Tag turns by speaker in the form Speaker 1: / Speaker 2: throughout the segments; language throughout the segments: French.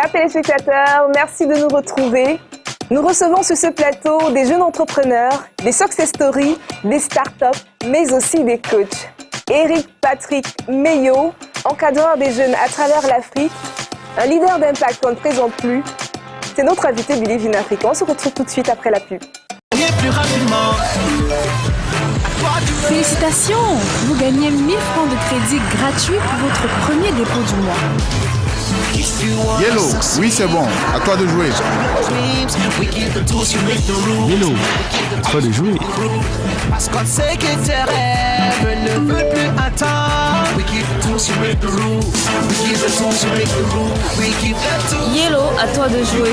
Speaker 1: Chers téléspectateurs, merci de nous retrouver. Nous recevons sur ce plateau des jeunes entrepreneurs, des success stories, des startups, mais aussi des coachs. Éric Patrick Meillot, encadreur des jeunes à travers l'Afrique, un leader d'impact qu'on ne présente plus. C'est notre invité Believe in Africa. On se retrouve tout de suite après la pub.
Speaker 2: Félicitations! Vous gagnez 1000 francs de crédit gratuit pour votre premier dépôt du mois.
Speaker 3: Yellow, oui c'est bon, à toi de jouer.
Speaker 4: Yellow, à toi de jouer.
Speaker 5: Parce qu'on sait que tes rêves ne veulent plus attendre.
Speaker 2: Yellow, à toi de jouer.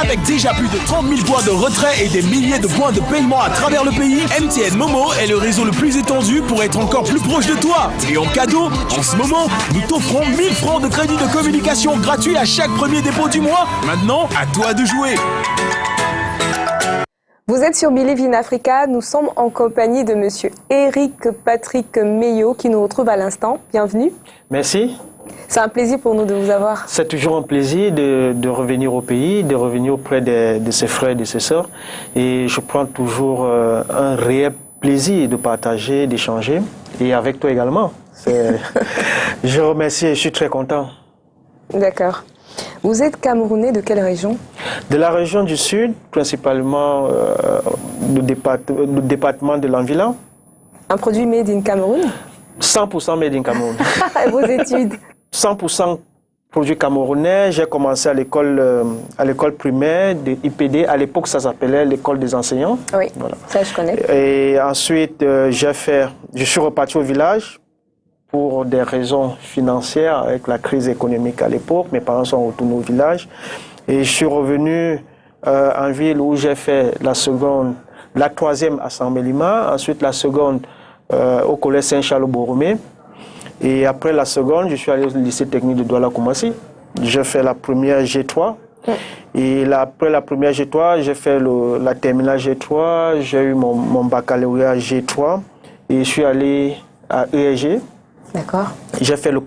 Speaker 4: Avec déjà plus de 30 000 points de retrait et des milliers de points de paiement à travers le pays, MTN Momo est le réseau le plus étendu pour être encore plus proche de toi. Et en cadeau, en ce moment, nous t'offrons 1000 francs de crédit de communication gratuit à chaque premier dépôt du mois. Maintenant, à toi de jouer.
Speaker 1: Vous êtes sur Believe in Africa, nous sommes en compagnie de monsieur Éric Patrick Meillot qui nous retrouve à l'instant. Bienvenue.
Speaker 6: Merci.
Speaker 1: C'est un plaisir pour nous de vous avoir.
Speaker 6: C'est toujours un plaisir de revenir au pays, de revenir auprès de ses frères et de ses sœurs. Et je prends toujours un réel plaisir de partager, d'échanger. Et avec toi également. Je remercie et je suis très content.
Speaker 1: D'accord. Vous êtes Camerounais de quelle région?
Speaker 6: De la région du Sud, principalement le département de l'Anvila.
Speaker 1: Un produit made in Cameroun?
Speaker 6: 100% made in Cameroun.
Speaker 1: Vos études?
Speaker 6: 100% produit camerounais. J'ai commencé à l'école primaire de IPD. À l'époque, ça s'appelait l'école des enseignants.
Speaker 1: Oui, voilà. Ça je connais.
Speaker 6: Et ensuite, je suis reparti au village pour des raisons financières avec la crise économique à l'époque. Mes parents sont retournés au village. Et je suis revenu en ville où j'ai fait la troisième à Saint-Mélima, ensuite la seconde au collège Saint-Charles-Borromée. Et après la seconde, je suis allé au lycée technique de Douala-Koumassi. J'ai fait la première G3. Et après la première G3, j'ai fait la terminale G3. J'ai eu mon baccalauréat G3. Et je suis allé à ESG.
Speaker 1: D'accord.
Speaker 6: J'ai fait le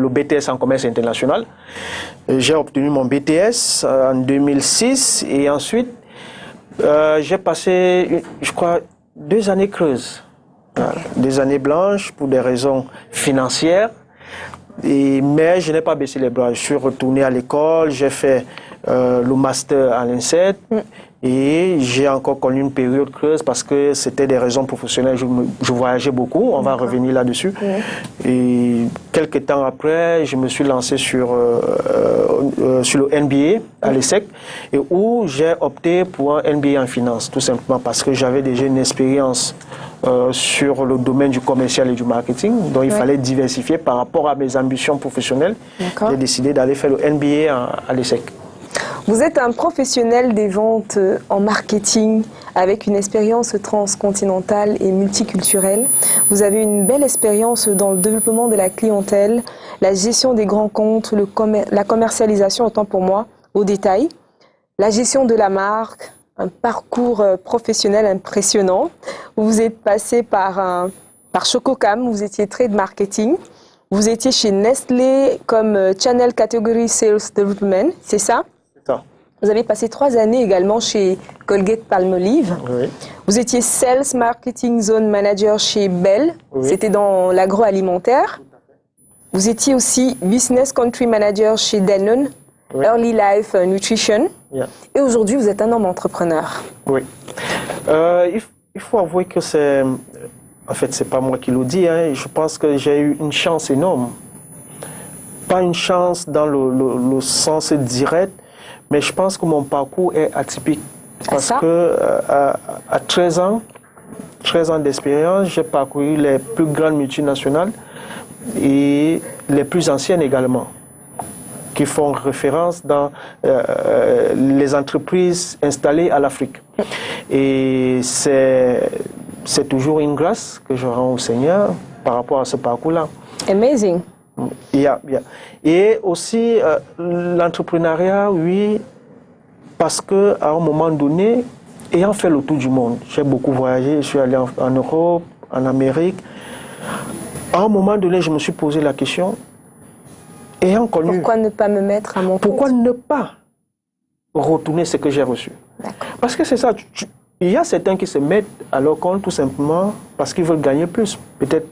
Speaker 6: BTS en commerce international. J'ai obtenu mon BTS en 2006. Et ensuite, j'ai passé, je crois, 2 années creuses. Des années blanches pour des raisons financières, mais je n'ai pas baissé les bras. Je suis retourné à l'école, j'ai fait le master à l'INSET et j'ai encore connu une période creuse parce que c'était des raisons professionnelles. Je voyageais beaucoup, on va revenir là-dessus. Et quelques temps après, je me suis lancé sur le MBA à l'ESSEC et où j'ai opté pour un MBA en finance, tout simplement parce que j'avais déjà une expérience sur le domaine du commercial et du marketing, donc il fallait diversifier par rapport à mes ambitions professionnelles. J'ai décidé d'aller faire le MBA à l'ESSEC.
Speaker 1: Vous êtes un professionnel des ventes en marketing avec une expérience transcontinentale et multiculturelle. Vous avez une belle expérience dans le développement de la clientèle, la gestion des grands comptes, la commercialisation, autant pour moi, au détail, la gestion de la marque, un parcours professionnel impressionnant. Vous êtes passé par Chococam, vous étiez trade marketing. Vous étiez chez Nestlé comme Channel Category Sales Development, c'est ça?
Speaker 6: C'est ça.
Speaker 1: Vous avez passé 3 années également chez Colgate-Palmolive.
Speaker 6: Oui.
Speaker 1: Vous étiez Sales Marketing Zone Manager chez Bell, c'était dans l'agroalimentaire. Vous étiez aussi Business Country Manager chez Danone, Early Life Nutrition. Et aujourd'hui, vous êtes un homme entrepreneur. Oui.
Speaker 6: Il faut avouer que c'est... En fait, c'est pas moi qui le dis. Je pense que j'ai eu une chance énorme. Pas une chance dans le sens direct, mais je pense que mon parcours est atypique. Parce que à 13 ans d'expérience, j'ai parcouru les plus grandes multinationales et les plus anciennes également, qui font référence dans les entreprises installées à l'Afrique. Et c'est toujours une grâce que je rends au Seigneur par rapport à ce parcours-là.
Speaker 1: Amazing.
Speaker 6: Et aussi l'entrepreneuriat, oui, parce qu'à un moment donné, ayant fait le tour du monde, j'ai beaucoup voyagé, je suis allé en Europe, en Amérique. À un moment donné, je me suis posé la question, ayant connu...
Speaker 1: Pourquoi ne pas me mettre à mon compte?
Speaker 6: Pourquoi ne pas retourner ce que j'ai reçu? Parce que c'est ça, il y a certains qui se mettent à leur compte tout simplement parce qu'ils veulent gagner plus, peut-être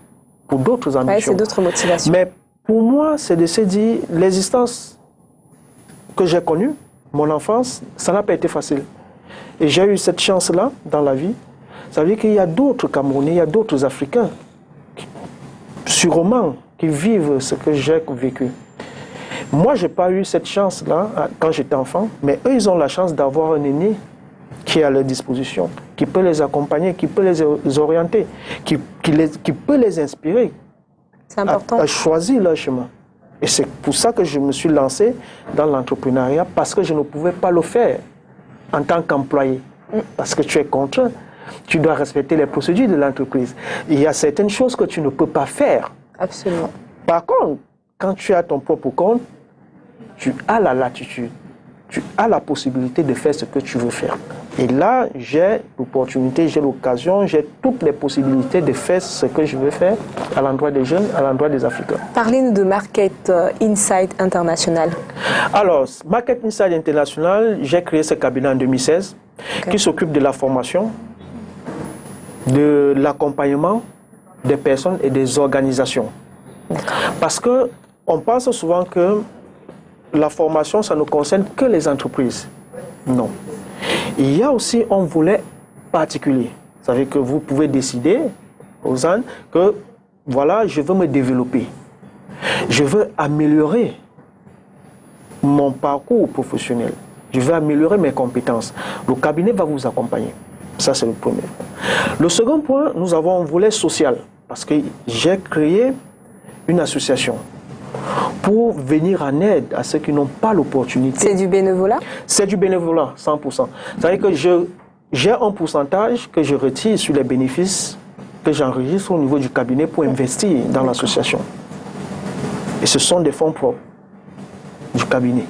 Speaker 6: pour d'autres ambitions.
Speaker 1: Ouais, c'est d'autres motivations.
Speaker 6: Mais pour moi, c'est de se dire, l'existence que j'ai connue, mon enfance, ça n'a pas été facile. Et j'ai eu cette chance-là dans la vie. Ça veut dire qu'il y a d'autres Camerounais, il y a d'autres Africains, sûrement, qui vivent ce que j'ai vécu. Moi, je n'ai pas eu cette chance-là quand j'étais enfant, mais eux, ils ont la chance d'avoir un aîné qui est à leur disposition, qui peut les accompagner, qui peut les orienter, qui peut les inspirer à choisir leur chemin. Et c'est pour ça que je me suis lancé dans l'entrepreneuriat, parce que je ne pouvais pas le faire en tant qu'employé. Parce que tu es contraint, tu dois respecter les procédures de l'entreprise. Il y a certaines choses que tu ne peux pas faire.
Speaker 1: Absolument.
Speaker 6: Par contre, quand tu as ton propre compte, tu as la latitude, tu as la possibilité de faire ce que tu veux faire. Et là, j'ai l'opportunité, j'ai l'occasion, j'ai toutes les possibilités de faire ce que je veux faire à l'endroit des jeunes, à l'endroit des Africains.
Speaker 1: Parlez-nous de Market Insight International.
Speaker 6: Alors, Market Insight International, j'ai créé ce cabinet en 2016 qui s'occupe de la formation, de l'accompagnement des personnes et des organisations. Parce qu'on pense souvent que la formation, ça ne concerne que les entreprises. Non. Il y a aussi un volet particulier. Vous savez que vous pouvez décider, Rosanne, que voilà, je veux me développer. Je veux améliorer mon parcours professionnel. Je veux améliorer mes compétences. Le cabinet va vous accompagner. Ça, c'est le premier. Le second point, nous avons un volet social. Parce que j'ai créé une association pour venir en aide à ceux qui n'ont pas l'opportunité.
Speaker 1: C'est du bénévolat? C'est
Speaker 6: du bénévolat, 100%. C'est-à-dire que j'ai un pourcentage que je retire sur les bénéfices que j'enregistre au niveau du cabinet pour investir dans l'association. Et ce sont des fonds propres du cabinet.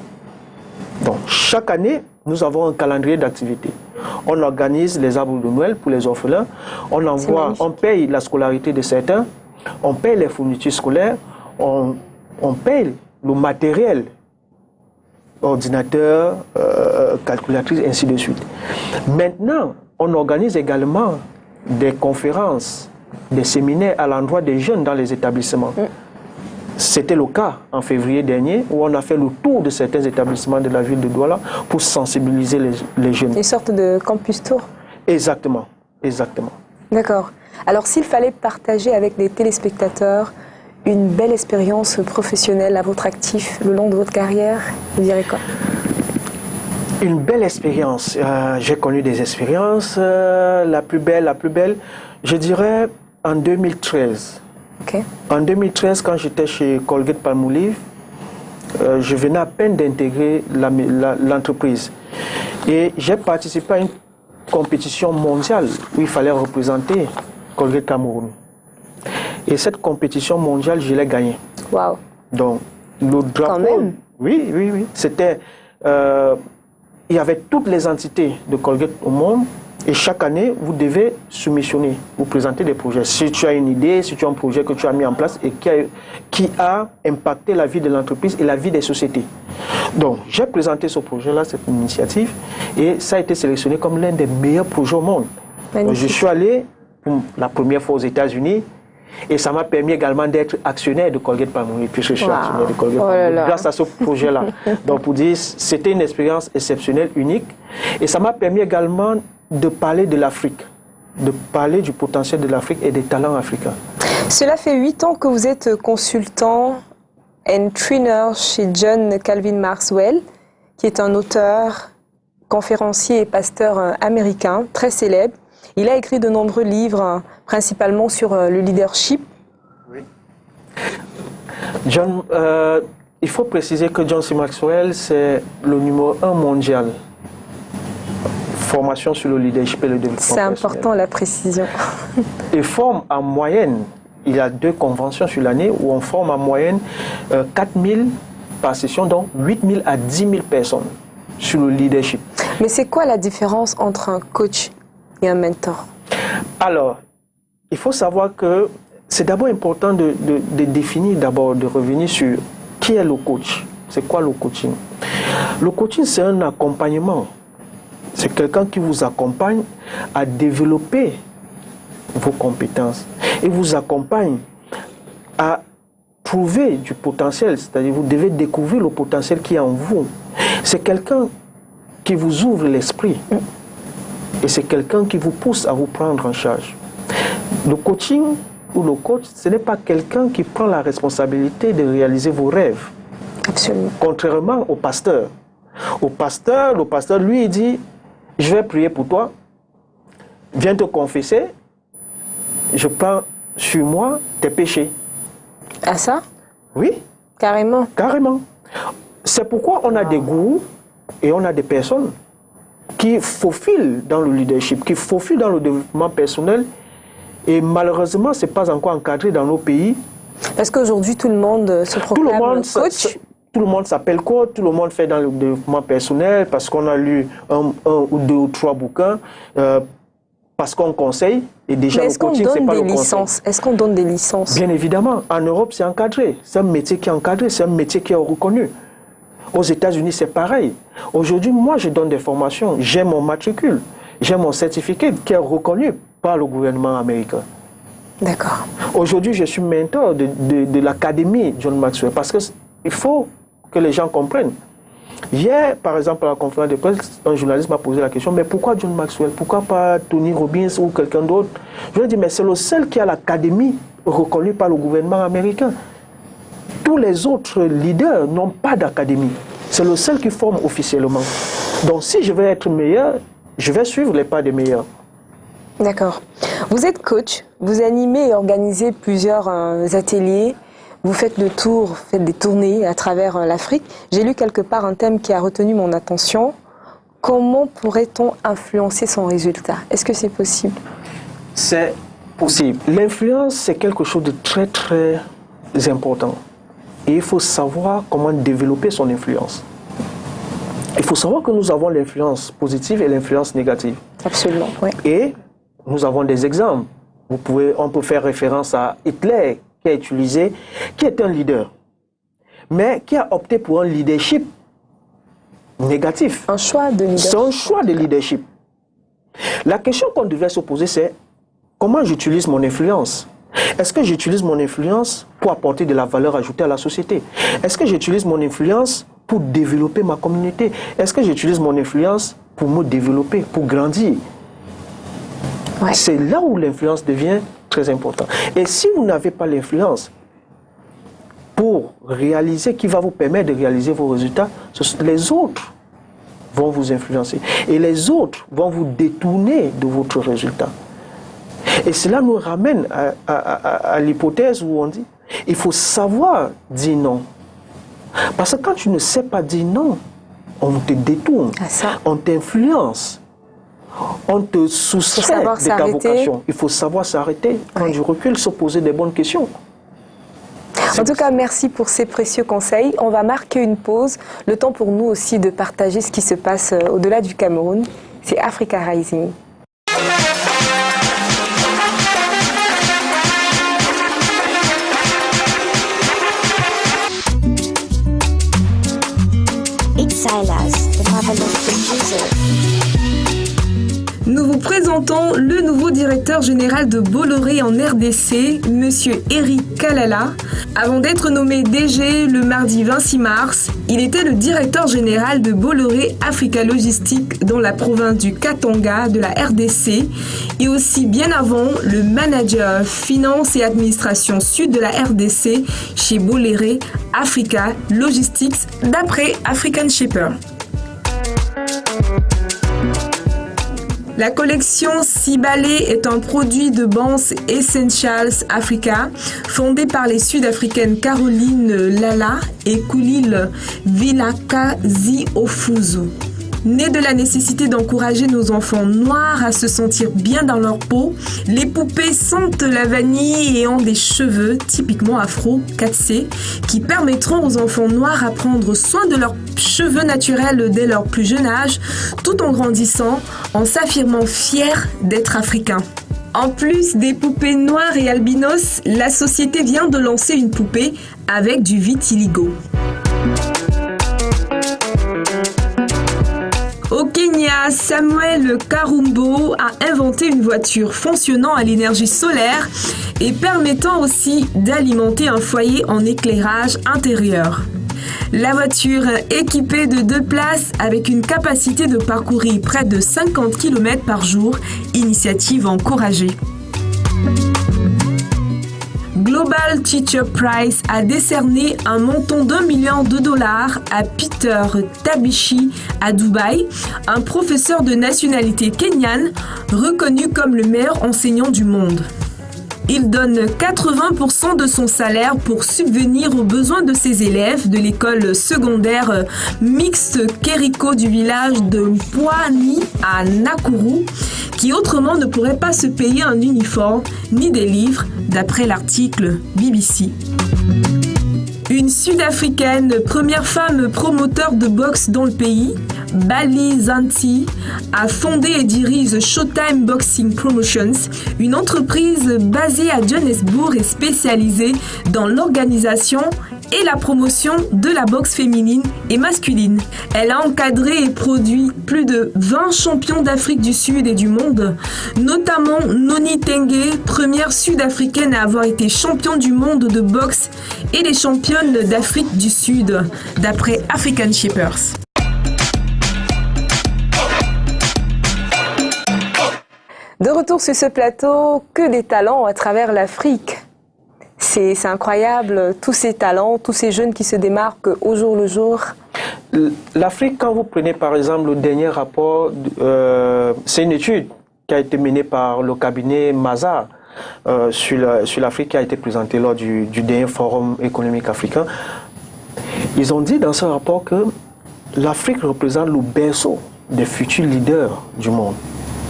Speaker 6: Donc, chaque année, nous avons un calendrier d'activités. On organise les arbres de Noël pour les orphelins. On paye la scolarité de certains. On paye les fournitures scolaires. On paye le matériel, ordinateur, calculatrice, ainsi de suite. Maintenant, on organise également des conférences, des séminaires à l'endroit des jeunes dans les établissements. C'était le cas en février dernier, où on a fait le tour de certains établissements de la ville de Douala pour sensibiliser les jeunes.
Speaker 1: Une sorte de campus tour?
Speaker 6: Exactement, exactement.
Speaker 1: D'accord. Alors, s'il fallait partager avec les téléspectateurs une belle expérience professionnelle à votre actif le long de votre carrière, vous direz quoi?
Speaker 6: Une belle expérience. J'ai connu des expériences. La plus belle, je dirais en 2013. En 2013, quand j'étais chez Colgate-Palmolive, je venais à peine d'intégrer l'entreprise. Et j'ai participé à une compétition mondiale où il fallait représenter Colgate Cameroun. Et cette compétition mondiale, je l'ai gagnée.
Speaker 1: Waouh!
Speaker 6: Donc, le drapeau...
Speaker 1: Quand même.
Speaker 6: Oui. C'était... il y avait toutes les entités de Colgate au monde. Et chaque année, vous devez soumissionner, vous présenter des projets. Si tu as une idée, si tu as un projet que tu as mis en place et qui a impacté la vie de l'entreprise et la vie des sociétés. Donc, j'ai présenté ce projet-là, cette initiative, et ça a été sélectionné comme l'un des meilleurs projets au monde. Donc, je suis allé pour la première fois aux États-Unis, et ça m'a permis également d'être actionnaire de Colgate-Palmolive, puisque je suis actionnaire de Colgate-Palmolive, grâce à ce projet-là. Donc, pour dire, c'était une expérience exceptionnelle, unique, et ça m'a permis également de parler de l'Afrique, de parler du potentiel de l'Afrique et des talents africains.
Speaker 1: Cela fait 8 ans que vous êtes consultant and trainer chez John Calvin Maxwell, qui est un auteur, conférencier et pasteur américain très célèbre. Il a écrit de nombreux livres, principalement sur le leadership.
Speaker 6: Oui. John, il faut préciser que John C. Maxwell, c'est le numéro 1 mondial. Formation sur le leadership et le développement.
Speaker 1: C'est important la précision.
Speaker 6: Il forme en moyenne, il y a 2 conventions sur l'année où on forme en moyenne 4000 par session, donc 8000 à 10 000 personnes sur le leadership.
Speaker 1: Mais c'est quoi la différence entre un coach et un mentor?
Speaker 6: Alors, il faut savoir que c'est d'abord important de définir, de revenir sur Qui est le coach? C'est quoi le coaching? Le coaching, c'est un accompagnement. C'est quelqu'un qui vous accompagne à développer vos compétences et vous accompagne à trouver du potentiel, c'est-à-dire vous devez découvrir le potentiel qui est en vous. C'est quelqu'un qui vous ouvre l'esprit et c'est quelqu'un qui vous pousse à vous prendre en charge. Le coaching ou le coach, ce n'est pas quelqu'un qui prend la responsabilité de réaliser vos rêves.
Speaker 1: Absolument.
Speaker 6: Contrairement au pasteur. Le pasteur, lui, il dit, je vais prier pour toi, viens te confesser, je prends sur moi tes péchés.
Speaker 1: Ah ça?
Speaker 6: Oui.
Speaker 1: Carrément.
Speaker 6: Carrément. C'est pourquoi on a des gourous et on a des personnes qui faufilent dans le leadership, qui faufilent dans le développement personnel. Et malheureusement, ce n'est pas encore encadré dans nos pays.
Speaker 1: Parce qu'aujourd'hui, tout le monde se proclame coach.
Speaker 6: Tout le monde s'appelle coach, tout le monde fait dans le développement personnel parce qu'on a lu un ou deux ou trois bouquins, parce qu'on conseille. Et déjà,
Speaker 1: mais est-ce qu'on donne des licences? Est-ce qu'on donne des licences?
Speaker 6: Bien évidemment. En Europe, c'est encadré. C'est un métier qui est encadré, c'est un métier qui est reconnu. Aux États-Unis, c'est pareil. Aujourd'hui, moi, je donne des formations. J'ai mon matricule, j'ai mon certificat qui est reconnu par le gouvernement américain.
Speaker 1: D'accord.
Speaker 6: Aujourd'hui, je suis mentor de l'académie John Maxwell parce qu'il faut que les gens comprennent. Hier, par exemple, à la conférence de presse, un journaliste m'a posé la question, mais pourquoi John Maxwell? Pourquoi pas Tony Robbins ou quelqu'un d'autre? Je lui ai dit, mais c'est le seul qui a l'académie reconnue par le gouvernement américain. Tous les autres leaders n'ont pas d'académie. C'est le seul qui forme officiellement. Donc si je veux être meilleur, je vais suivre les pas des meilleurs.
Speaker 1: D'accord. Vous êtes coach, vous animez et organisez plusieurs ateliers, vous faites le tour, vous faites des tournées à travers l'Afrique. J'ai lu quelque part un thème qui a retenu mon attention. Comment pourrait-on influencer son résultat? Est-ce que c'est possible?
Speaker 6: C'est possible. L'influence, c'est quelque chose de très, très important. Et il faut savoir comment développer son influence. Il faut savoir que nous avons l'influence positive et l'influence négative.
Speaker 1: Absolument, oui.
Speaker 6: Et nous avons des exemples. On peut faire référence à Hitler, qui est un leader, mais qui a opté pour un leadership négatif.
Speaker 1: Un choix de leadership.
Speaker 6: C'est un choix de leadership. La question qu'on devrait se poser, c'est comment j'utilise mon influence? Est-ce que j'utilise mon influence pour apporter de la valeur ajoutée à la société? Est-ce que j'utilise mon influence pour développer ma communauté? Est-ce que j'utilise mon influence pour me développer, pour grandir? Ouais. C'est là où l'influence devient très importante. Et si vous n'avez pas l'influence pour réaliser, qui va vous permettre de réaliser vos résultats, les autres vont vous influencer. Et les autres vont vous détourner de votre résultat. Et cela nous ramène à l'hypothèse où on dit, il faut savoir dire non. Parce que quand tu ne sais pas dire non, on te détourne, on t'influence, on te soustrait de ta vocation. Il faut savoir s'arrêter, prendre du recul, se poser des bonnes questions.
Speaker 1: En tout cas, merci pour ces précieux conseils. On va marquer une pause, le temps pour nous aussi de partager ce qui se passe au-delà du Cameroun. C'est Africa Rising. Nous vous présentons le nouveau directeur général de Bolloré en RDC, Monsieur Eric Kalala. Avant d'être nommé DG le mardi 26 mars, il était le directeur général de Bolloré Africa Logistique dans la province du Katanga de la RDC et aussi bien avant le manager finance et administration sud de la RDC chez Bolloré Africa Logistics d'après African Shipper. La collection Sibale est un produit de Banks Essentials Africa, fondé par les Sud-Africaines Caroline Lala et Kulil Vilakazi-Ofuzu. Né de la nécessité d'encourager nos enfants noirs à se sentir bien dans leur peau, les poupées sentent la vanille et ont des cheveux typiquement afro 4C qui permettront aux enfants noirs à prendre soin de leurs cheveux naturels dès leur plus jeune âge, tout en grandissant, en s'affirmant fiers d'être africains. En plus des poupées noires et albinos, la société vient de lancer une poupée avec du vitiligo. Au Kenya, Samuel Karumbo a inventé une voiture fonctionnant à l'énergie solaire et permettant aussi d'alimenter un foyer en éclairage intérieur. La voiture équipée de 2 places avec une capacité de parcourir près de 50 km par jour, initiative encouragée. Global Teacher Prize a décerné un montant d'$1 million à Peter Tabichi à Dubaï, un professeur de nationalité kenyane reconnu comme le meilleur enseignant du monde. Il donne 80% de son salaire pour subvenir aux besoins de ses élèves de l'école secondaire mixte Keriko du village de Mpwani à Nakuru, qui autrement ne pourrait pas se payer un uniforme ni des livres, d'après l'article BBC. Une Sud-Africaine, première femme promoteur de boxe dans le pays, Bali Zanti, a fondé et dirige Showtime Boxing Promotions, une entreprise basée à Johannesburg et spécialisée dans l'organisation et la promotion de la boxe féminine et masculine. Elle a encadré et produit plus de 20 champions d'Afrique du Sud et du monde, notamment Noni Tengue, première sud-africaine à avoir été championne du monde de boxe et les championnes d'Afrique du Sud, d'après African Shippers.
Speaker 7: De retour sur ce plateau, que des talents à travers l'Afrique. C'est incroyable, tous ces talents, tous ces jeunes qui se démarquent au jour le jour.
Speaker 6: L'Afrique, quand vous prenez par exemple le dernier rapport, c'est une étude qui a été menée par le cabinet Mazars sur l'Afrique qui a été présentée lors du dernier forum économique africain. Ils ont dit dans ce rapport que l'Afrique représente le berceau des futurs leaders du monde.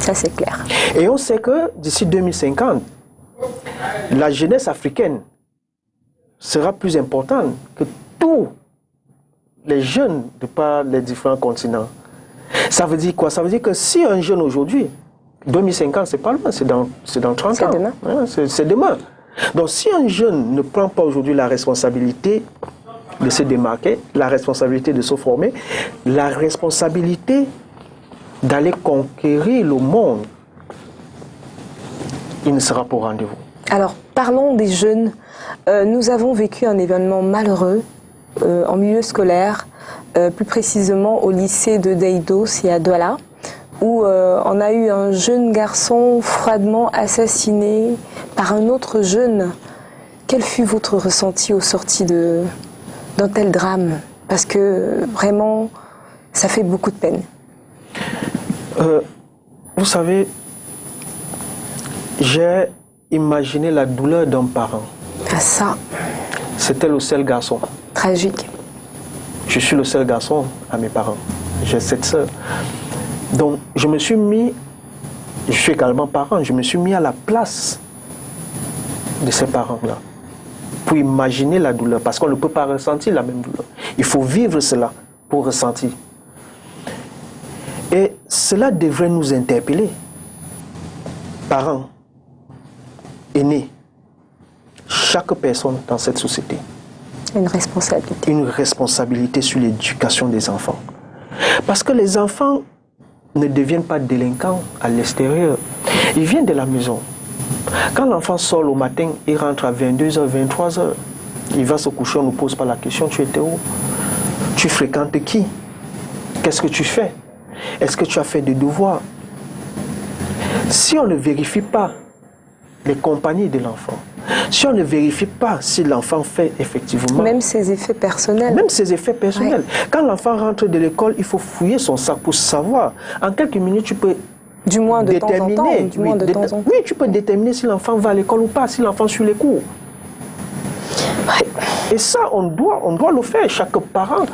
Speaker 7: Ça, c'est clair.
Speaker 6: Et on sait que d'ici 2050, la jeunesse africaine sera plus importante que tous les jeunes de par les différents continents. Ça veut dire quoi? Ça veut dire que si un jeune aujourd'hui, 2050, c'est pas loin, c'est dans 30 ans.
Speaker 7: C'est demain.
Speaker 6: C'est demain. Donc si un jeune ne prend pas aujourd'hui la responsabilité de se démarquer, la responsabilité de se former, la responsabilité d'aller conquérir le monde, il ne sera pas au rendez-vous.
Speaker 7: Alors, parlons des jeunes. Nous avons vécu un événement malheureux en milieu scolaire, plus précisément au lycée de Deidos et à Douala, où on a eu un jeune garçon froidement assassiné par un autre jeune. Quel fut votre ressenti au sorti d'un tel drame? Parce que vraiment, ça fait beaucoup de peine.
Speaker 6: Vous savez, j'ai imaginé la douleur d'un parent.
Speaker 7: Ah ça.
Speaker 6: C'était le seul garçon.
Speaker 7: Tragique.
Speaker 6: Je suis le seul garçon à mes parents. J'ai 7 sœurs. Donc, je suis également parent, je me suis mis à la place de ces parents-là pour imaginer la douleur, parce qu'on ne peut pas ressentir la même douleur. Il faut vivre cela pour ressentir. Et cela devrait nous interpeller. Parents, aînés, chaque personne dans cette société.
Speaker 7: Une responsabilité.
Speaker 6: Une responsabilité sur l'éducation des enfants. Parce que les enfants ne deviennent pas délinquants à l'extérieur. Ils viennent de la maison. Quand l'enfant sort le matin, il rentre à 22h, 23h. Il va se coucher, on ne pose pas la question, tu étais où? Tu fréquentes qui? Qu'est-ce que tu fais? Est-ce que tu as fait des devoirs? Si on ne vérifie pas les compagnies de l'enfant, si on ne vérifie pas si l'enfant fait effectivement...
Speaker 7: Même ses effets personnels.
Speaker 6: Même ses effets personnels. Ouais. Quand l'enfant rentre de l'école, il faut fouiller son sac pour savoir. En quelques minutes, tu peux
Speaker 7: du moins de
Speaker 6: déterminer...
Speaker 7: temps en temps. Du moins de temps en temps.
Speaker 6: Oui, tu peux déterminer si l'enfant va à l'école ou pas, si l'enfant suit les cours. Ouais. Et ça, on doit le faire. Chaque parent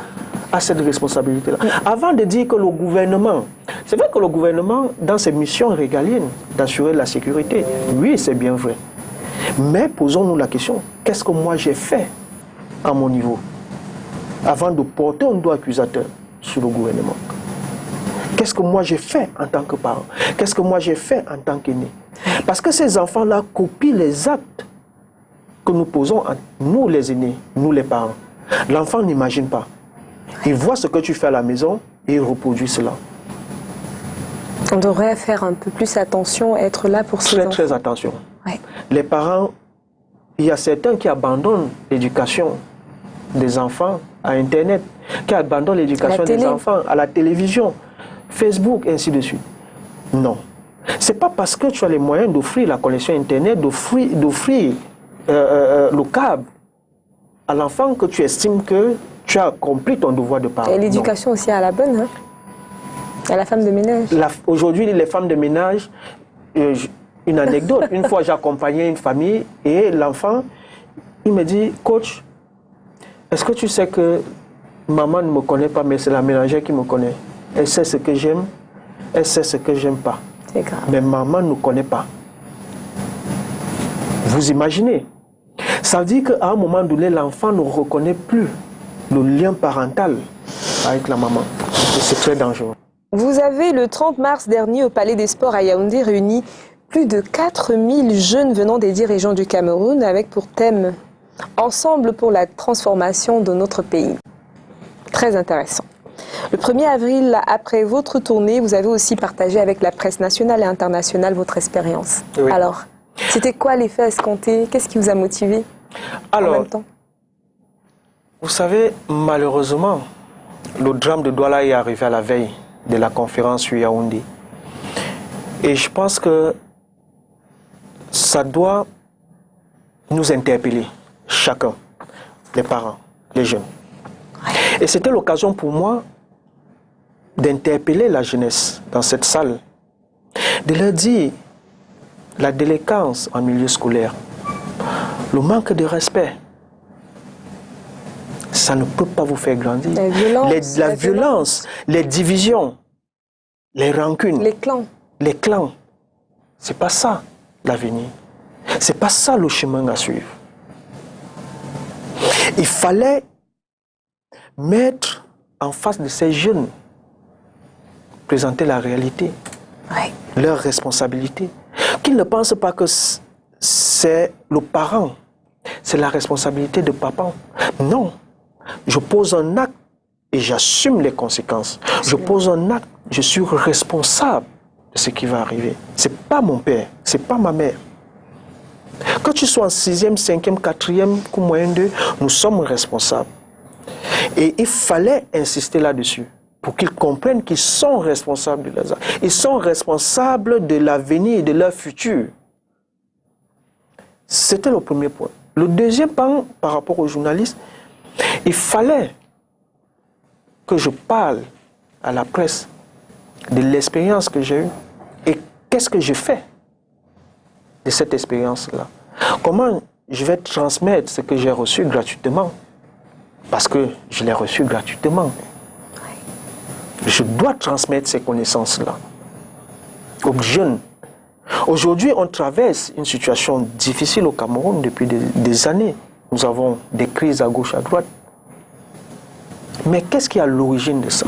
Speaker 6: a cette responsabilité-là. Avant de dire que le gouvernement... C'est vrai que le gouvernement, dans ses missions régaliennes, d'assurer la sécurité, oui, c'est bien vrai. Mais posons-nous la question, qu'est-ce que moi j'ai fait à mon niveau avant de porter un doigt accusateur sur le gouvernement? Qu'est-ce que moi j'ai fait en tant que parent? Qu'est-ce que moi j'ai fait en tant qu'aîné? Parce que ces enfants-là copient les actes que nous posons, nous les aînés, nous les parents. L'enfant n'imagine pas. Il voit ce que tu fais à la maison et il reproduit cela.
Speaker 1: On devrait faire un peu plus attention, être là pour ces enfants.
Speaker 6: Très attention.
Speaker 1: Ouais.
Speaker 6: Les parents, il y a certains qui abandonnent l'éducation des enfants à Internet, qui abandonnent l'éducation des enfants à la télévision, Facebook, ainsi de suite. Non. Ce n'est pas parce que tu as les moyens d'offrir la connexion Internet, d'offrir le câble à l'enfant que tu estimes que tu as accompli ton devoir de parent.
Speaker 1: Et l'éducation aussi à la bonne, hein? À la femme de ménage.
Speaker 6: Aujourd'hui, les femmes de ménage, une anecdote, une fois j'accompagnais une famille et l'enfant, il me dit, coach, est-ce que tu sais que maman ne me connaît pas, mais c'est la ménagère qui me connaît. Elle sait ce que j'aime, elle sait ce que j'aime pas.
Speaker 1: C'est grave.
Speaker 6: Mais maman ne connaît pas. Vous imaginez? Ça veut dire qu'à un moment donné, l'enfant ne reconnaît plus le lien parental avec la maman. Et c'est très dangereux.
Speaker 1: Vous avez, le 30 mars dernier, au Palais des Sports à Yaoundé, réuni plus de 4000 jeunes venant des 10 régions du Cameroun avec pour thème « Ensemble pour la transformation de notre pays ». Très intéressant. Le 1er avril, après votre tournée, vous avez aussi partagé avec la presse nationale et internationale votre expérience.
Speaker 6: Oui.
Speaker 1: Alors, c'était quoi l'effet escompté? Qu'est-ce qui vous a motivé en même temps?
Speaker 6: Vous savez, malheureusement, le drame de Douala est arrivé à la veille de la conférence sur Yaoundé. Et je pense que ça doit nous interpeller, chacun, les parents, les jeunes. Et c'était l'occasion pour moi d'interpeller la jeunesse dans cette salle, de leur dire la délinquance en milieu scolaire, le manque de respect, ça ne peut pas vous faire grandir. La violence, les divisions, les rancunes, les clans, c'est pas ça l'avenir. C'est pas ça le chemin à suivre. Il fallait mettre en face de ces jeunes, présenter la réalité, leurs responsabilités. Qu'ils ne pensent pas que c'est le parent, c'est la responsabilité de papa. Non. Je pose un acte et j'assume les conséquences. Je pose un acte, je suis responsable de ce qui va arriver. Ce n'est pas mon père, ce n'est pas ma mère. Que tu sois en 6e, 5e, 4e, coup moyen 2, nous sommes responsables. Et il fallait insister là-dessus pour qu'ils comprennent qu'ils sont responsables de leurs actes. Ils sont responsables de l'avenir et de leur futur. C'était le premier point. Le deuxième point, par rapport aux journalistes, il fallait que je parle à la presse de l'expérience que j'ai eue et qu'est-ce que je fais de cette expérience-là. Comment je vais transmettre ce que j'ai reçu gratuitement, parce que je l'ai reçu gratuitement. Je dois transmettre ces connaissances-là aux jeunes. Aujourd'hui, on traverse une situation difficile au Cameroun depuis des années. Nous avons des crises à gauche, à droite. Mais qu'est-ce qui est à l'origine de ça?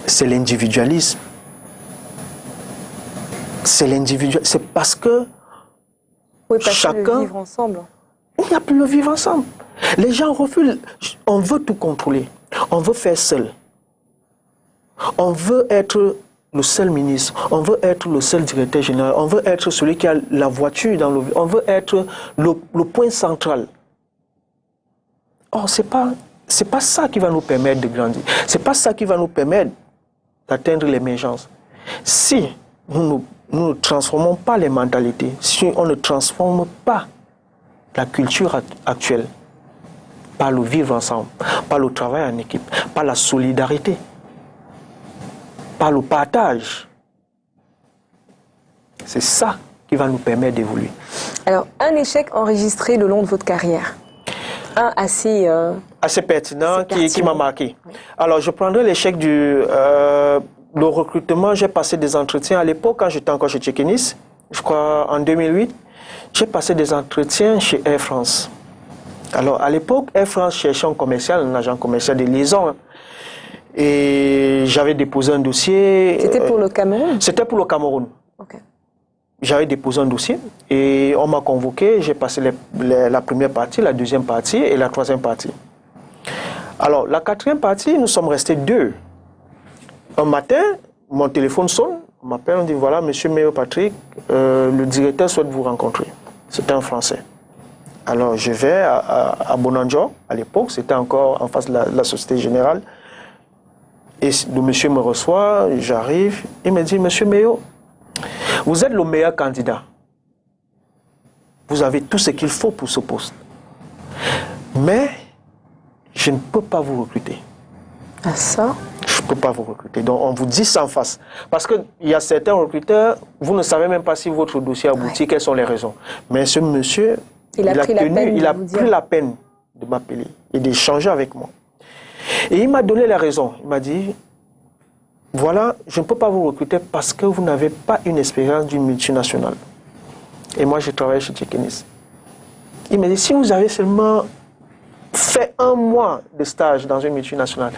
Speaker 6: C'est l'individualisme. C'est l'individualisme. C'est parce que chacun...
Speaker 1: Le vivre ensemble.
Speaker 6: Il n'y a plus le vivre ensemble. Les gens refusent. On veut tout contrôler. On veut faire seul. On veut être le seul ministre. On veut être le seul directeur général. On veut être celui qui a la voiture dans le... On veut être le point central. Or, c'est pas ça qui va nous permettre de grandir. C'est pas ça qui va nous permettre d'atteindre l'émergence. Si nous ne transformons pas les mentalités, si on ne transforme pas la culture actuelle, par le vivre ensemble, par le travail en équipe, par la solidarité, par le partage, c'est ça qui va nous permettre d'évoluer. Alors, un échec enregistré le long de votre carrière? Un assez pertinent, qui m'a marqué. Oui. Alors, je prendrai l'échec du le recrutement. J'ai passé des entretiens à l'époque, quand j'étais encore chez Tchekenis, je crois en 2008, j'ai passé des entretiens chez Air France. Alors, à l'époque, Air France cherchait un agent commercial de liaison. Et j'avais déposé un dossier.
Speaker 1: C'était pour le Cameroun?
Speaker 6: C'était pour le Cameroun.
Speaker 1: Okay.
Speaker 6: j'avais déposé un dossier et on m'a convoqué. J'ai passé la première partie, la deuxième partie et la troisième partie. Alors, la quatrième partie, nous sommes restés 2. Un matin, mon téléphone sonne. On m'appelle, on dit voilà, monsieur Meyo Patrick, le directeur souhaite vous rencontrer. C'était en français. Alors, je vais à Bonanjo, à l'époque, c'était encore en face de la Société Générale. Et le monsieur me reçoit, j'arrive, il me dit, monsieur Meyo, vous êtes le meilleur candidat. Vous avez tout ce qu'il faut pour ce poste. Mais je ne peux pas vous recruter.
Speaker 1: Ah ça?
Speaker 6: Je ne peux pas vous recruter. Donc on vous dit ça en face. Parce qu'il y a certains recruteurs, vous ne savez même pas si votre dossier aboutit, quelles sont les raisons. Mais ce monsieur, il a pris la peine de m'appeler et d'échanger avec moi. Et il m'a donné la raison. Il m'a dit, voilà, je ne peux pas vous recruter parce que vous n'avez pas une expérience d'une multinationale. Et moi, je travaille chez Tchekenis. Il m'a dit, si vous avez seulement fait 1 mois de stage dans une multinationale,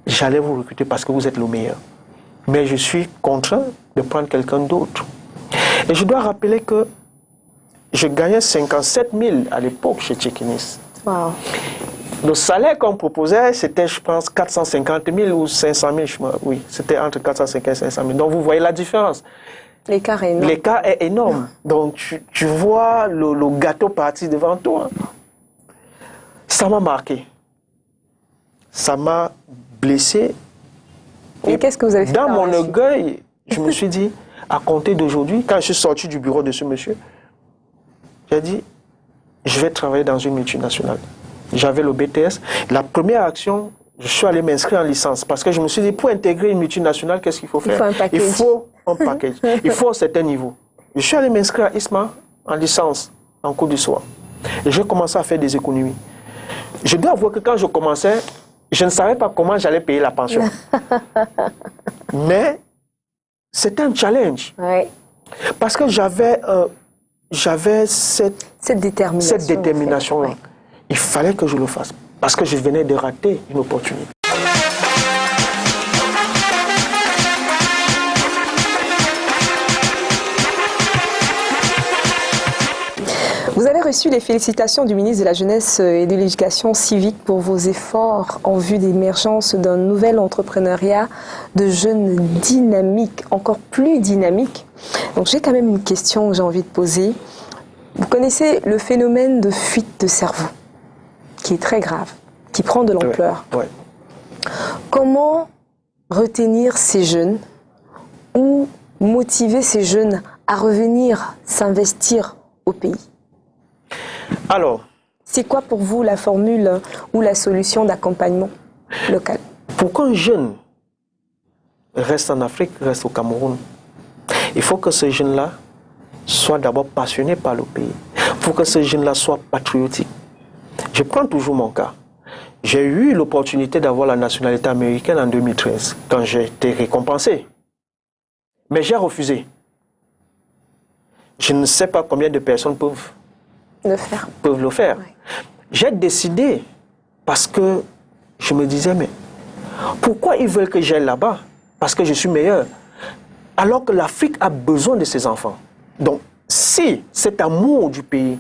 Speaker 6: j'allais vous recruter parce que vous êtes le meilleur. Mais je suis contraint de prendre quelqu'un d'autre. Et je dois rappeler que je gagnais 57 000 à l'époque chez Tchekenis.
Speaker 1: Wow.
Speaker 6: Le salaire qu'on proposait, c'était, je pense, 450 000 ou 500 000. Oui, c'était entre 450 et 500 000. Donc, vous voyez la différence.
Speaker 1: L'écart est énorme.
Speaker 6: L'écart est énorme. Donc, tu vois le gâteau partir devant toi. Ça m'a marqué. Ça m'a blessé.
Speaker 1: Et qu'est-ce que vous avez fait?
Speaker 6: Dans mon orgueil, je me suis dit, à compter d'aujourd'hui, quand je suis sorti du bureau de ce monsieur, j'ai dit, je vais travailler dans une multinationale. J'avais le BTS. La première action, je suis allé m'inscrire en licence parce que je me suis dit, pour intégrer une multinationale, qu'est-ce qu'il faut faire? Il faut un package. Il faut un certain niveau. Je suis allé m'inscrire à ISMA en licence, en cours du soir. Et j'ai commencé à faire des économies. Je dois avouer que quand je commençais, je ne savais pas comment j'allais payer la pension. Mais c'était un challenge.
Speaker 1: Ouais.
Speaker 6: Parce que j'avais cette détermination-là.
Speaker 1: En fait.
Speaker 6: Il fallait que je le fasse, parce que je venais de rater une opportunité.
Speaker 1: Vous avez reçu les félicitations du ministre de la Jeunesse et de l'Éducation civique pour vos efforts en vue d'émergence d'un nouvel entrepreneuriat de jeunes dynamiques, encore plus dynamiques. Donc j'ai quand même une question que j'ai envie de poser. Vous connaissez le phénomène de fuite de cerveau, qui est très grave, qui prend de l'ampleur.
Speaker 6: Ouais.
Speaker 1: Comment retenir ces jeunes ou motiver ces jeunes à revenir s'investir au pays?
Speaker 6: Alors,
Speaker 1: c'est quoi pour vous la formule ou la solution d'accompagnement local?
Speaker 6: Pour qu'un jeune reste en Afrique, reste au Cameroun, il faut que ce jeune-là soit d'abord passionné par le pays. Il faut que ce jeune-là soit patriotique. Je prends toujours mon cas. J'ai eu l'opportunité d'avoir la nationalité américaine en 2013, quand j'ai été récompensé. Mais j'ai refusé. Je ne sais pas combien de personnes peuvent le faire.
Speaker 1: Ouais.
Speaker 6: J'ai décidé, parce que je me disais, mais pourquoi ils veulent que j'aille là-bas? Parce que je suis meilleur. Alors que l'Afrique a besoin de ses enfants. Donc, si cet amour du pays,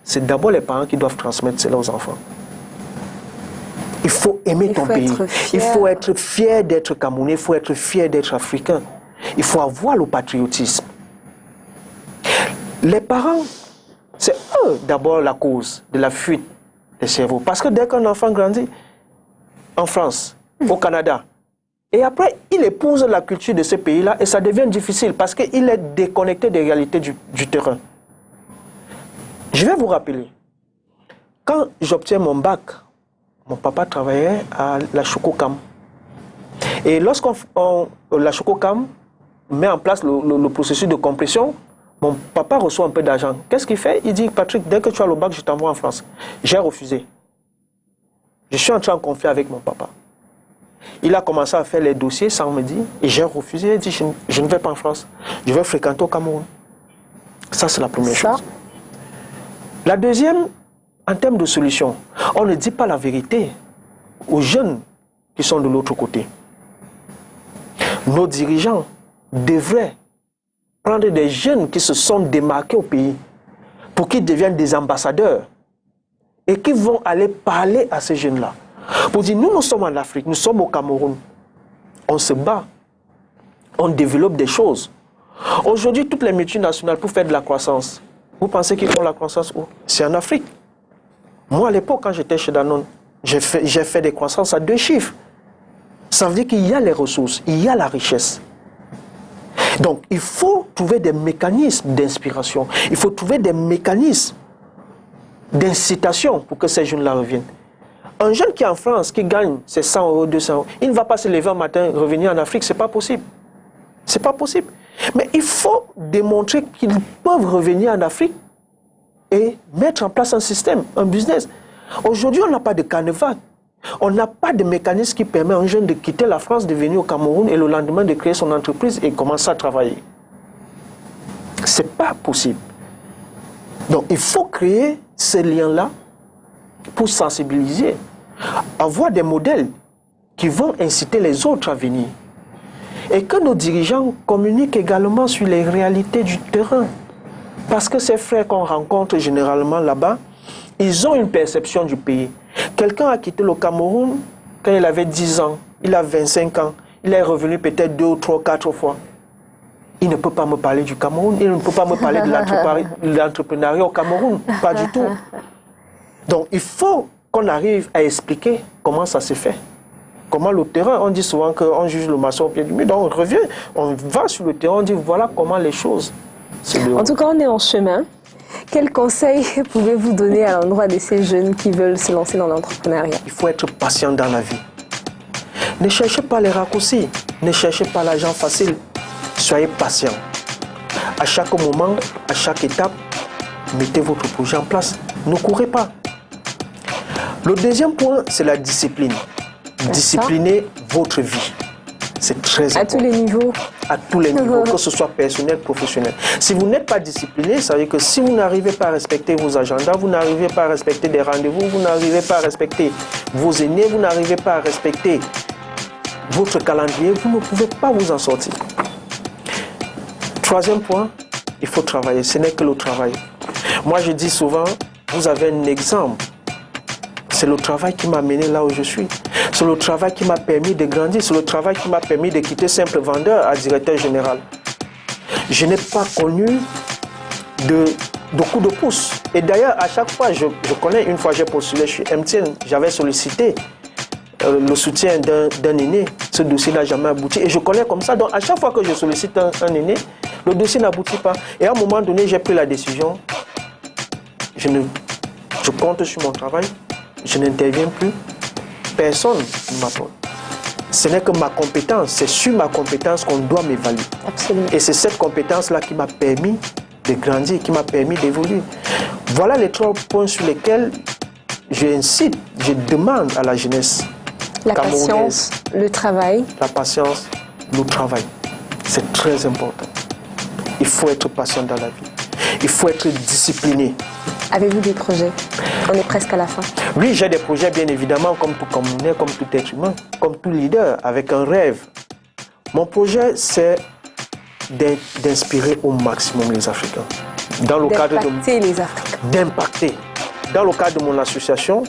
Speaker 6: c'est d'abord les parents qui doivent transmettre cela aux enfants. Il faut aimer ton pays. Il faut être fier d'être Camerounais. Il faut être fier d'être africain. Il faut avoir le patriotisme. Les parents, c'est eux d'abord la cause de la fuite des cerveaux. Parce que dès qu'un enfant grandit, en France, au Canada, et après, il épouse la culture de ce pays-là et ça devient difficile parce qu'il est déconnecté des réalités du terrain. Je vais vous rappeler, quand j'obtiens mon bac, mon papa travaillait à la Chococam. Et lorsqu'on la Chococam met en place le processus de compression, mon papa reçoit un peu d'argent. Qu'est-ce qu'il fait? Il dit, Patrick, dès que tu as le bac, je t'envoie en France. J'ai refusé. Je suis entré en conflit avec mon papa. Il a commencé à faire les dossiers sans me dire, et j'ai refusé. Il a dit, je ne vais pas en France. Je vais fréquenter au Cameroun. Ça, c'est la première chose. La deuxième, en termes de solution, on ne dit pas la vérité aux jeunes qui sont de l'autre côté. Nos dirigeants devraient prendre des jeunes qui se sont démarqués au pays pour qu'ils deviennent des ambassadeurs et qui vont aller parler à ces jeunes-là. Pour dire, nous sommes en Afrique, nous sommes au Cameroun. On se bat, on développe des choses. Aujourd'hui, toutes les multinationales, pour faire de la croissance, vous pensez qu'ils font la croissance où? C'est en Afrique. Moi, à l'époque, quand j'étais chez Danone, j'ai fait des croissances à 2 chiffres. Ça veut dire qu'il y a les ressources, il y a la richesse. Donc, il faut trouver des mécanismes d'inspiration. Il faut trouver des mécanismes d'incitation pour que ces jeunes-là reviennent. Un jeune qui est en France, qui gagne ses 100 euros, 200 euros, il ne va pas se lever un matin, revenir en Afrique, ce n'est pas possible. Ce n'est pas possible. Mais il faut démontrer qu'ils peuvent revenir en Afrique et mettre en place un système, un business. Aujourd'hui, on n'a pas de carnaval. On n'a pas de mécanisme qui permet à un jeune de quitter la France, de venir au Cameroun et le lendemain de créer son entreprise et commencer à travailler. Ce n'est pas possible. Donc il faut créer ces liens-là pour sensibiliser, avoir des modèles qui vont inciter les autres à venir. Et que nos dirigeants communiquent également sur les réalités du terrain. Parce que ces frères qu'on rencontre généralement là-bas, ils ont une perception du pays. Quelqu'un a quitté le Cameroun quand il avait 10 ans, il a 25 ans, il est revenu peut-être 2 ou 3, 4 fois. Il ne peut pas me parler du Cameroun, il ne peut pas me parler de l'entrepreneuriat au Cameroun, pas du tout. Donc il faut qu'on arrive à expliquer comment ça se fait. Comment le terrain, on dit souvent qu'on juge le maçon au pied du mur, donc on revient, on va sur le terrain, on dit voilà comment les choses se déroulent.
Speaker 1: En tout cas, on est en chemin. Quels conseils pouvez-vous donner à l'endroit de ces jeunes qui veulent se lancer dans l'entrepreneuriat?
Speaker 6: Il faut être patient dans la vie. Ne cherchez pas les raccourcis, ne cherchez pas l'argent facile. Soyez patient. À chaque moment, à chaque étape, mettez votre projet en place. Ne courez pas. Le deuxième point, c'est la discipline. Disciplinez votre vie. C'est très important.
Speaker 1: À tous les niveaux?
Speaker 6: À tous les niveaux, que ce soit personnel, professionnel. Si vous n'êtes pas discipliné, ça veut dire que si vous n'arrivez pas à respecter vos agendas, vous n'arrivez pas à respecter des rendez-vous, vous n'arrivez pas à respecter vos aînés, vous n'arrivez pas à respecter votre calendrier, vous ne pouvez pas vous en sortir. Troisième point, il faut travailler. Ce n'est que le travail. Moi, je dis souvent, vous avez un exemple. C'est le travail qui m'a mené là où je suis. C'est le travail qui m'a permis de grandir. C'est le travail qui m'a permis de quitter simple vendeur à directeur général. Je n'ai pas connu de coups de pouce. Et d'ailleurs, à chaque fois, je connais, une fois j'ai postulé chez MTN, j'avais sollicité le soutien d'un aîné. Ce dossier n'a jamais abouti. Et je connais comme ça. Donc, à chaque fois que je sollicite un aîné, le dossier n'aboutit pas. Et à un moment donné, j'ai pris la décision. Je compte sur mon travail. Je n'interviens plus. Personne ne m'apporte. Ce n'est que ma compétence. C'est sur ma compétence qu'on doit m'évaluer.
Speaker 1: Absolument.
Speaker 6: Et c'est cette compétence-là qui m'a permis de grandir, qui m'a permis d'évoluer. Voilà les 3 points sur lesquels j'incite, je demande à la jeunesse.
Speaker 1: La patience, le travail.
Speaker 6: La patience, le travail. C'est très important. Il faut être patient dans la vie. Il faut être discipliné.
Speaker 1: Avez-vous des projets? On est presque à la fin.
Speaker 6: Oui, j'ai des projets, bien évidemment, comme tout communautaire, comme tout être humain, comme tout leader, avec un rêve. Mon projet, c'est d'inspirer au maximum les Africains. Dans le cadre
Speaker 1: d'impacter les Africains.
Speaker 6: D'impacter. Dans le cadre de mon association,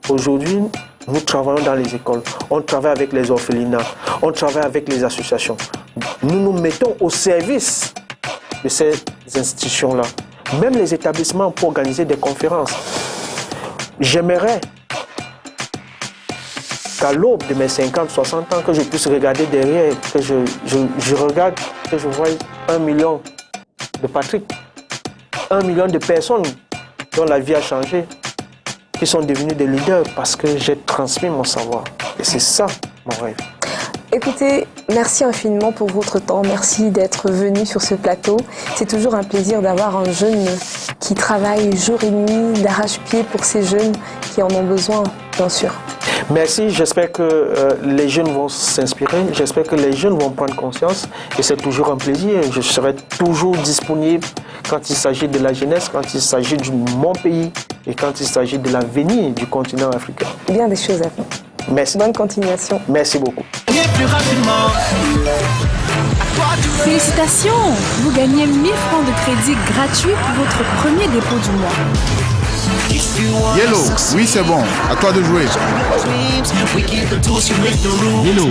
Speaker 6: aujourd'hui, nous travaillons dans les écoles. On travaille avec les orphelinats. On travaille avec les associations. Nous nous mettons au service de ces institutions-là. Même les établissements pour organiser des conférences. J'aimerais qu'à l'aube de mes 50, 60 ans, que je puisse regarder derrière, que je regarde, que je voie 1 million de Patrick, 1 million de personnes dont la vie a changé, qui sont devenus des leaders parce que j'ai transmis mon savoir. Et c'est ça mon rêve.
Speaker 1: Écoutez, merci infiniment pour votre temps. Merci d'être venu sur ce plateau. C'est toujours un plaisir d'avoir un jeune qui travaille jour et nuit, d'arrache-pied pour ces jeunes qui en ont besoin, bien sûr.
Speaker 6: Merci, j'espère que les jeunes vont s'inspirer, j'espère que les jeunes vont prendre conscience et c'est toujours un plaisir. Je serai toujours disponible quand il s'agit de la jeunesse, quand il s'agit de mon pays et quand il s'agit de l'avenir du continent africain.
Speaker 1: Bien des choses à faire.
Speaker 6: Merci.
Speaker 1: Bonne continuation.
Speaker 6: Merci beaucoup.
Speaker 5: Plus rapidement.
Speaker 2: Félicitations! Vous gagnez 1000 francs de crédit gratuit pour votre premier dépôt du mois.
Speaker 3: Yellow, oui c'est bon, à toi de jouer.
Speaker 4: Yellow,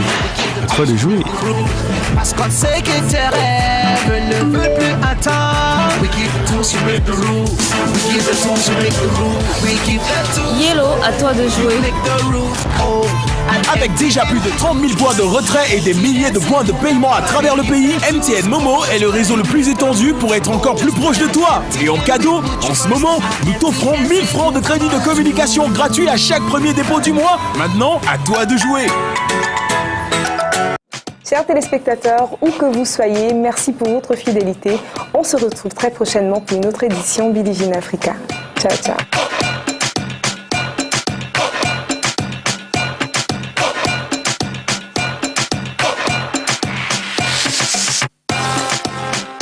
Speaker 4: à toi de jouer.
Speaker 5: Parce qu'on sait que tes rêves ne veulent plus attendre. We keep the tools, you make the rules. We keep the tools, you make the rules. We keep the tools.
Speaker 2: Yellow, à toi de jouer.
Speaker 5: Make the rules. Oh.
Speaker 4: Avec déjà plus de 30 000 points de retrait et des milliers de points de paiement à travers le pays, MTN Momo est le réseau le plus étendu pour être encore plus proche de toi. Et en cadeau, en ce moment, nous t'offrons 1000 francs de crédit de communication gratuit à chaque premier dépôt du mois. Maintenant, à toi de jouer.
Speaker 1: Chers téléspectateurs, où que vous soyez, merci pour votre fidélité. On se retrouve très prochainement pour une autre édition Billie Jean Africa. Ciao, ciao.